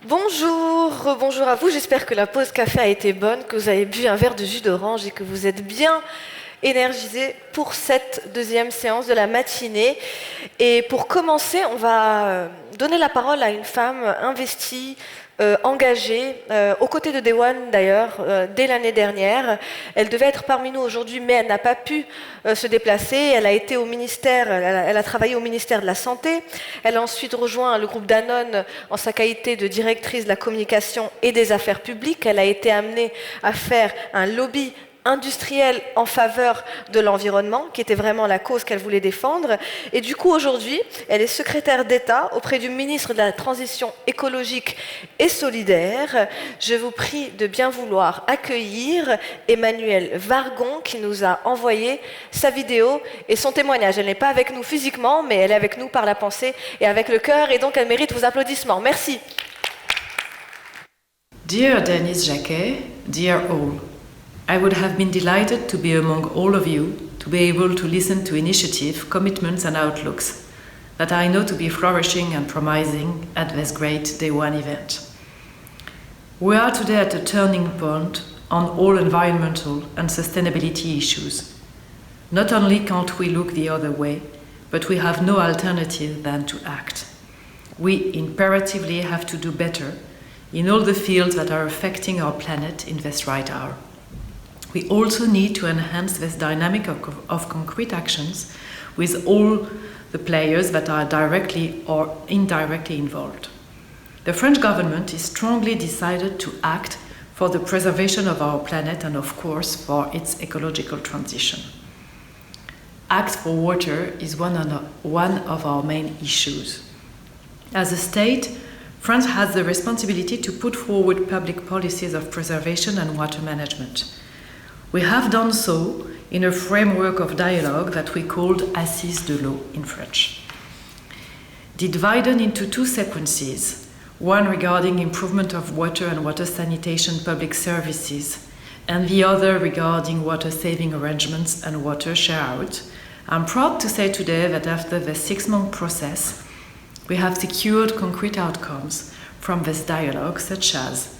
Bonjour à vous, j'espère que la pause café a été bonne, que vous avez bu un verre de jus d'orange et que vous êtes bien énergisés pour cette deuxième séance de la matinée. Et pour commencer, on va donner la parole à une femme investie, engagée, aux côtés de Dewan d'ailleurs, dès l'année dernière. Elle devait être parmi nous aujourd'hui, mais elle n'a pas pu se déplacer. Elle a été au ministère, elle a travaillé au ministère de la Santé. Elle a ensuite rejoint le groupe Danone en sa qualité de directrice de la communication et des affaires publiques. Elle a été amenée à faire un lobby industrielle en faveur de l'environnement, qui était vraiment la cause qu'elle voulait défendre. Et du coup, aujourd'hui, elle est secrétaire d'État auprès du ministre de la Transition écologique et solidaire. Je vous prie de bien vouloir accueillir Emmanuelle Wargon, qui nous a envoyé sa vidéo et son témoignage. Elle n'est pas avec nous physiquement, mais elle est avec nous par la pensée et avec le cœur, et donc elle mérite vos applaudissements. Merci. Dear Denise Jacquet, dear all, I would have been delighted to be among all of you, to be able to listen to initiatives, commitments and outlooks that I know to be flourishing and promising at this great Day One event. We are today at a turning point on all environmental and sustainability issues. Not only can't we look the other way, but we have no alternative than to act. We imperatively have to do better in all the fields that are affecting our planet in this right hour. We also need to enhance this dynamic of concrete actions with all the players that are directly or indirectly involved. The French government is strongly decided to act for the preservation of our planet and, of course, for its ecological transition. Act for water is one of our main issues. As a state, France has the responsibility to put forward public policies of preservation and water management. We have done so in a framework of dialogue that we called Assise de l'eau in French. Divided into two sequences, one regarding improvement of water and water sanitation public services, and the other regarding water saving arrangements and water share out, I'm proud to say today that after the 6-month process, we have secured concrete outcomes from this dialogue, such as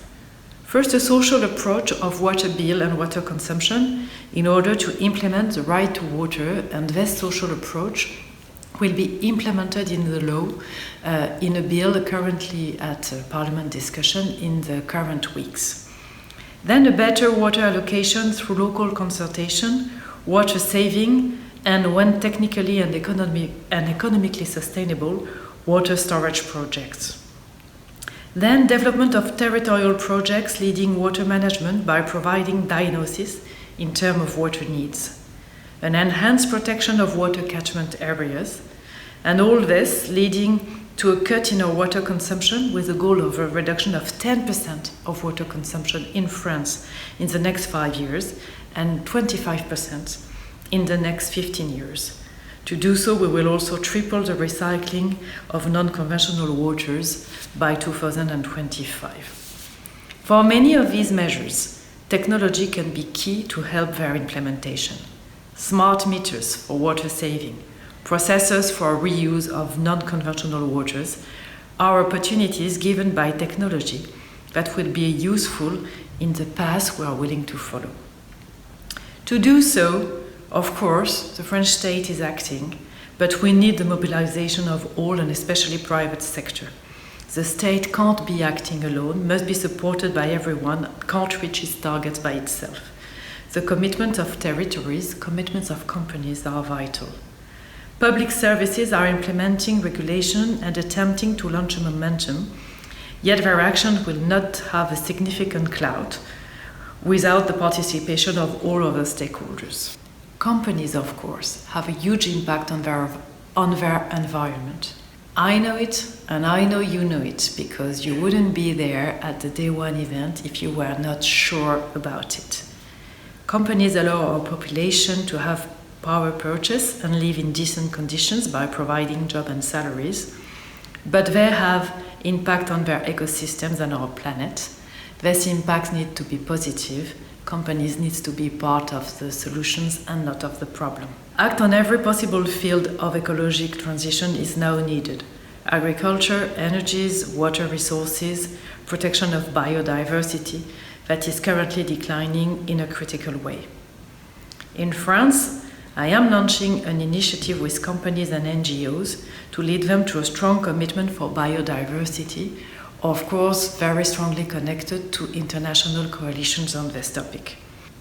first, a social approach of water bill and water consumption in order to implement the right to water, and this social approach will be implemented in the law in a bill currently at Parliament discussion in the current weeks. Then a better water allocation through local consultation, water saving, and when technically and economically sustainable, water storage projects. Then development of territorial projects leading water management by providing diagnosis in terms of water needs. An enhanced protection of water catchment areas, and all this leading to a cut in our water consumption with a goal of a reduction of 10% of water consumption in France in the next 5 years and 25% in the next 15 years. To do so, we will also triple the recycling of non-conventional waters by 2025. For many of these measures, technology can be key to help their implementation. Smart meters for water saving, processors for reuse of non-conventional waters are opportunities given by technology that will be useful in the path we are willing to follow. To do so, of course, the French state is acting, but we need the mobilization of all and especially private sector. The state can't be acting alone, must be supported by everyone, can't reach its targets by itself. The commitment of territories, commitments of companies are vital. Public services are implementing regulation and attempting to launch a momentum, yet their action will not have a significant clout without the participation of all other stakeholders. Companies, of course, have a huge impact on their environment. I know it, and I know you know it, because you wouldn't be there at the Day One event if you were not sure about it. Companies allow our population to have power purchase and live in decent conditions by providing jobs and salaries, but they have impact on their ecosystems and our planet. These impacts need to be positive. Companies need to be part of the solutions and not of the problem. Act on every possible field of ecological transition is now needed. agriculture, energies, water resources, protection of biodiversity that is currently declining in a critical way. In France, I am launching an initiative with companies and NGOs to lead them to a strong commitment for biodiversity, of course very strongly connected to international coalitions on this topic.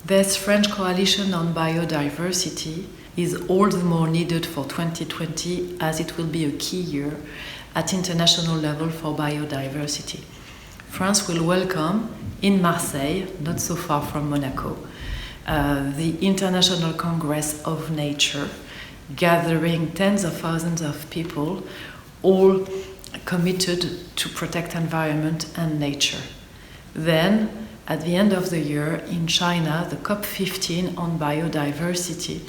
This French coalition on biodiversity is all the more needed for 2020 as it will be a key year at international level for biodiversity. France will welcome in Marseille, not so far from Monaco, the International Congress of Nature, gathering tens of thousands of people, all committed to protect environment and nature. Then, at the end of the year, in China, the COP15 on biodiversity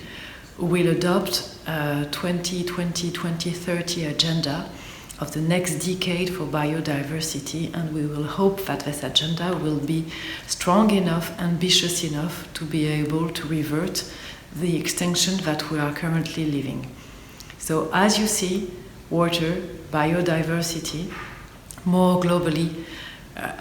will adopt a 2020-2030 agenda of the next decade for biodiversity, and we will hope that this agenda will be strong enough, ambitious enough to be able to revert the extinction that we are currently living. So as you see, water, biodiversity, more globally,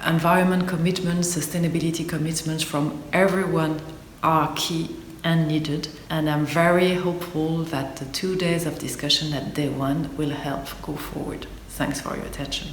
environment commitments, sustainability commitments from everyone are key and needed, and I'm very hopeful that the 2 days of discussion at day one will help go forward. Thanks for your attention.